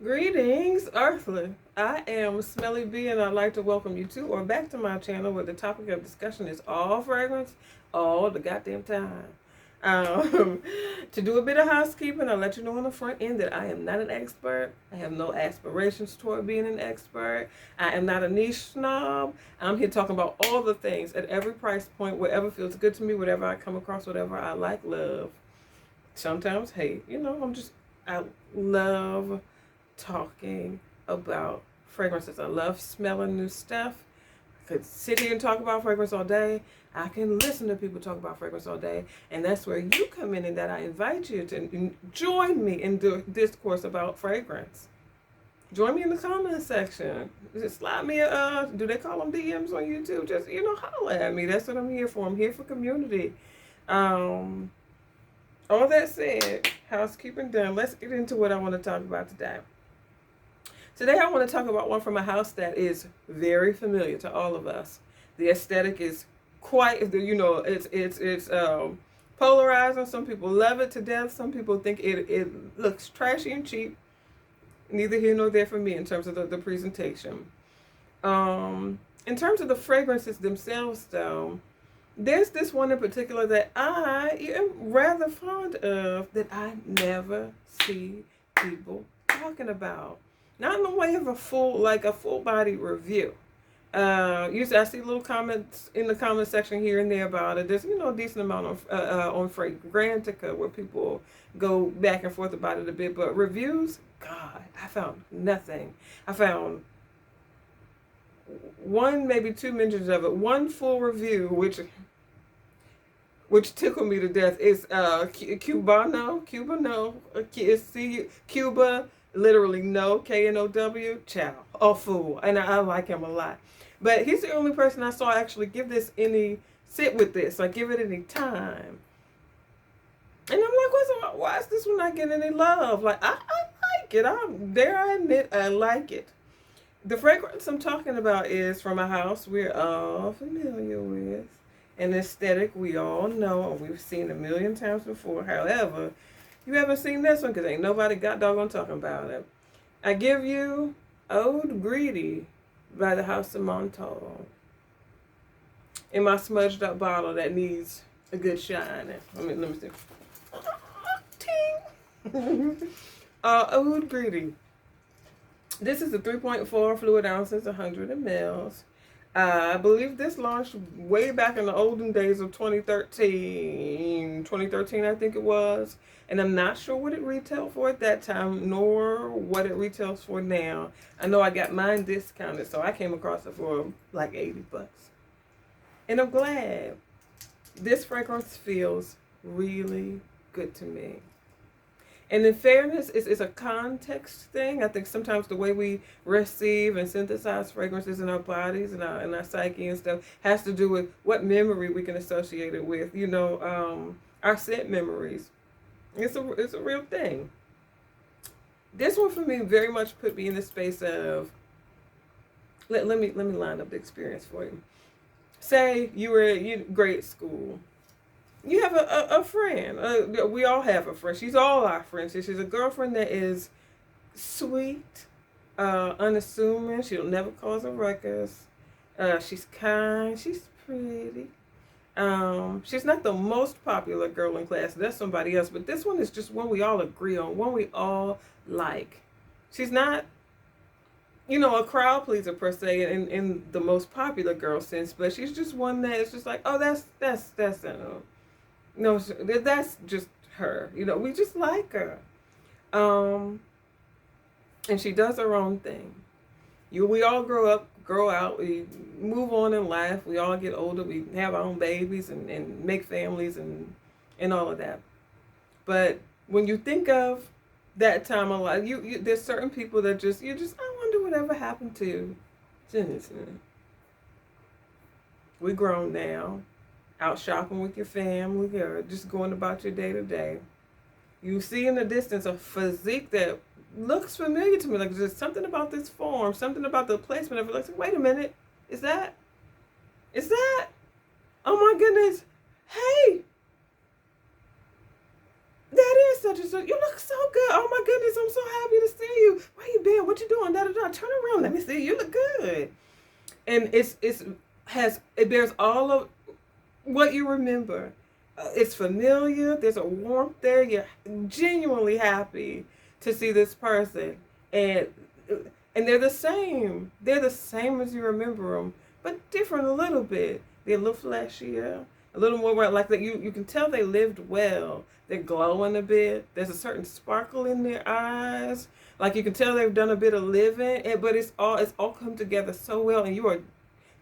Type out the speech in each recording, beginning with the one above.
Greetings, Earthly. I am Smelly B, and I'd like to welcome you to or back to my channel where the topic of discussion is all fragrance all the goddamn time. Um, to do a bit of housekeeping, I'll let you know on the front end that I am not an expert. I have no aspirations toward being an expert. I am not a niche snob. I'm here talking about all the things at every price point, whatever feels good to me, whatever I come across, whatever I like, love. Sometimes hate. I love talking about fragrances. I love smelling new stuff. I could sit here and talk about fragrance all day. I can listen to people talk about fragrance all day. And that's where you come in, and that I invite you to join me in the discourse about fragrance. Join me in the comment section. Just slide me do they call them DMs on YouTube? Just, holler at me. That's what I'm here for. I'm here for community. All that said, housekeeping done. Let's get into what I want to talk about today. Today I want to talk about one from a house that is very familiar to all of us. The aesthetic is quite, it's polarizing. Some people love it to death. Some people think it looks trashy and cheap. Neither here nor there for me in terms of the presentation. In terms of the fragrances themselves, though, there's this one in particular that I am rather fond of that I never see people talking about. Not in the way of a full body review. Usually I see little comments in the comment section here and there about it. There's a decent amount on Fragrantica where people go back and forth about it a bit. But reviews, God, I found nothing. I found one, maybe two mentions of it. One full review, which tickled me to death, is Cuba. Literally no, K-N-O-W, ciao. Oh, fool. And I like him a lot. But he's the only person I saw actually sit with this, like give it any time. And I'm like, why is this one not getting any love? Like, I like it. I admit I like it. The fragrance I'm talking about is from a house we're all familiar with. An aesthetic we all know, and we've seen a million times before. However, you haven't seen this one because ain't nobody got doggone talking about it. I give you Aoud Greedy by the House of Montale in my smudged up bottle that needs a good shine. Let me see. Ting! Aoud Greedy. This is a 3.4 fluid ounces, 100 mLs. I believe this launched way back in the olden days of 2013. 2013, I think it was. And I'm not sure what it retailed for at that time, nor what it retails for now. I know I got mine discounted, so I came across it for like $80. And I'm glad. This fragrance feels really good to me. And in fairness, it's a context thing. I think sometimes the way we receive and synthesize fragrances in our bodies and our psyche and stuff has to do with what memory we can associate it with. Our scent memories. It's a real thing. This one for me very much put me in the space of, let me line up the experience for you. Say you were in grade school. You have a friend. We all have a friend. She's all our friends. She's a girlfriend that is sweet, unassuming. She'll never cause a ruckus. She's kind. She's pretty. She's not the most popular girl in class. That's somebody else. But this one is just one we all agree on. One we all like. She's not, a crowd pleaser per se in the most popular girl sense. But she's just one that is just like, oh, that's no, that's just her. We just like her. And she does her own thing. We all grow out, we move on in life, we all get older, we have our own babies and make families and all of that. But when you think of that time of life, there's certain people that I wonder whatever happened to Jensen. We grown now. Out shopping with your family or just going about your day to day. You see in the distance a physique that looks familiar to me. Like there's something about this form, something about the placement of it. Like, wait a minute, is that? Oh my goodness, hey, that is such and such. You look so good. Oh my goodness, I'm so happy to see you. Where you turn around, let me see, you look good. And it bears all of what you remember. It's familiar. There's a warmth there. You're genuinely happy to see this person, and they're the same. They're the same as you remember them, but different a little bit. They're a little flashier, a little more like that. You can tell they lived well. They're glowing a bit. There's a certain sparkle in their eyes. Like you can tell they've done a bit of living, but it's all come together so well, and you are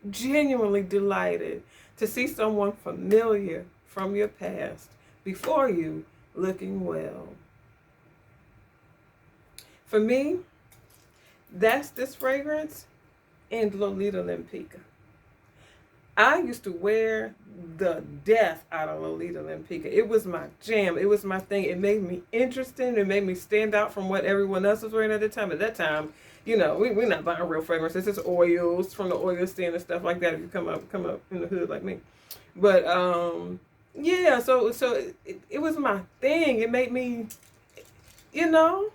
genuinely delighted to see someone familiar from your past before you looking well. For me, that's this fragrance and Lolita Limpica. I used to wear the death out of Lolita Limpica. It was my jam. It was my thing. It made me interesting. It made me stand out from what everyone else was wearing at the time. At that time, you know, we're not buying real fragrances. It's oils from the oil stand and stuff like that. If you come up in the hood like me, but yeah. So it was my thing. It made me, you know,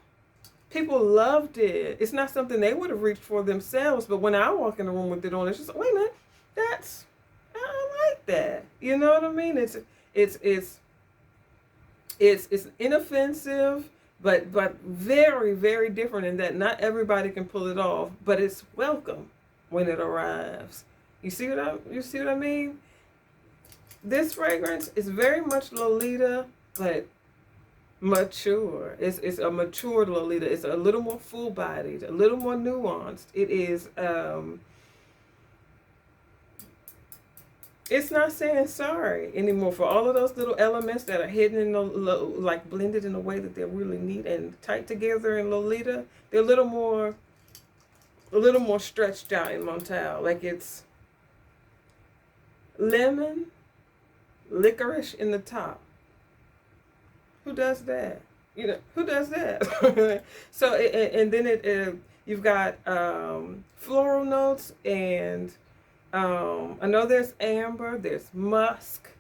people loved it. It's not something they would have reached for themselves, but when I walk in the room with it on, it's just wait a minute, I like that. You know what I mean? It's inoffensive. But very, very different in that not everybody can pull it off, but it's welcome when it arrives. You see what I mean? This fragrance is very much Lolita, but mature. It's a matured Lolita. It's a little more full-bodied, a little more nuanced. It is it's not saying sorry anymore for all of those little elements that are hidden in the, like blended in a way that they're really neat and tight together in Lolita. They're a little more stretched out in Montale. Like it's lemon, licorice in the top. Who does that? You know, who does that? So, and then you've got floral notes and I know there's amber, there's musk,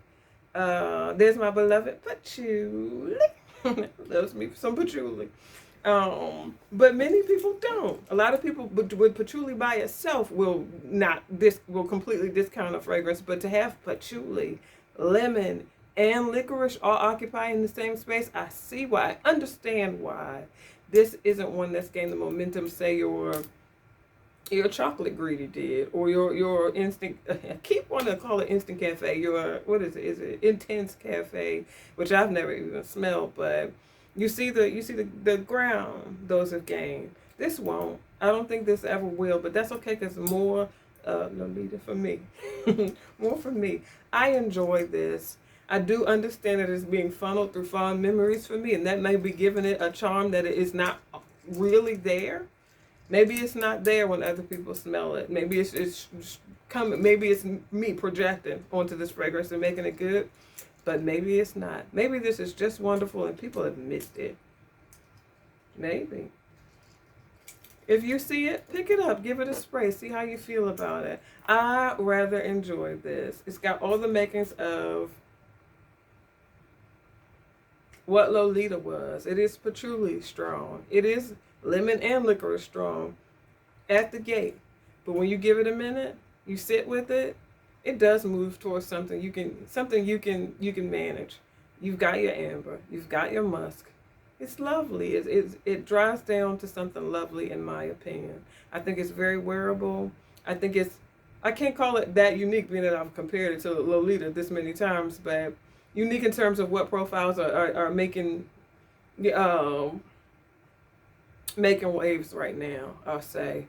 there's my beloved patchouli. Loves me some patchouli. But many people don't. A lot of people with patchouli by itself will completely discount a fragrance, but to have patchouli, lemon, and licorice all occupying the same space, I see why. I understand why this isn't one that's gained the momentum, say, your chocolate greedy did, or your instant, I keep wanting to call it instant cafe, what is it intense cafe, which I've never even smelled, but you see the ground those have gained. This won't. I don't think this ever will, but that's okay, because more Lolita for me. More for me. I enjoy this. I do understand that it's being funneled through fond memories for me, and that may be giving it a charm that it is not really there. Maybe it's not there when other people smell it. Maybe it's coming. Maybe it's me projecting onto this fragrance and making it good, but maybe it's not. Maybe this is just wonderful and people have missed it. Maybe. If you see it, pick it up, give it a spray, see how you feel about it. I rather enjoy this. It's got all the makings of what Lolita was. It is patchouli strong. It is lemon and licorice strong at the gate. But when you give it a minute, you sit with it, it does move towards something you can manage. You've got your amber, you've got your musk. It's lovely. It dries down to something lovely, in my opinion. I think it's very wearable. I can't call it that unique, being that I've compared it to Lolita this many times, but unique in terms of what profiles are making waves right now, I'll say.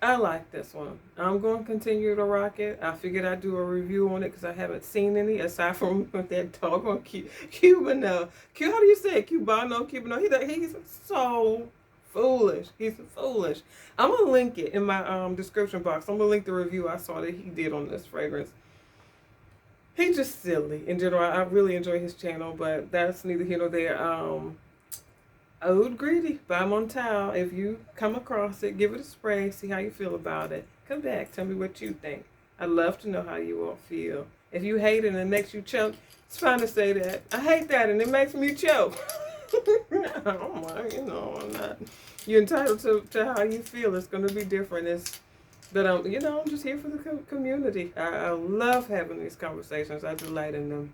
I like this one. I'm going to continue to rock it. I figured I'd do a review on it because I haven't seen any, aside from that doggone Cubano. How do you say it? Cubano? He's so foolish. He's foolish. I'm going to link it in my description box. I'm going to link the review I saw that he did on this fragrance. He's just silly. In general, I really enjoy his channel, but that's neither here nor there. Aoud Greedy by Montale. If you come across it, give it a spray, see how you feel about it. Come back, tell me what you think. I'd love to know how you all feel. If you hate it and it makes you choke, it's fine to say that. I hate that and it makes me choke. Oh my, I'm not. You're entitled to how you feel. It's going to be different. But I'm just here for the community. I love having these conversations. I delight in them.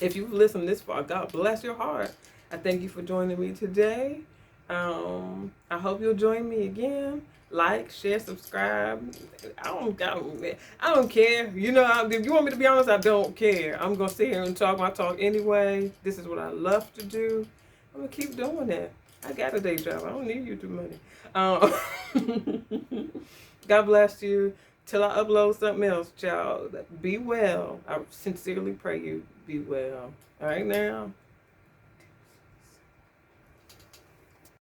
If you've listened this far, God bless your heart. I thank you for joining me today. I hope you'll join me again. Like, share, subscribe. I don't care. If you want me to be honest, I don't care. I'm gonna sit here and talk my talk anyway. This is what I love to do. I'm gonna keep doing that. I got a day job. I don't need YouTube money. God bless you. Till I upload something else, child. Be well. I sincerely pray you be well. All right now.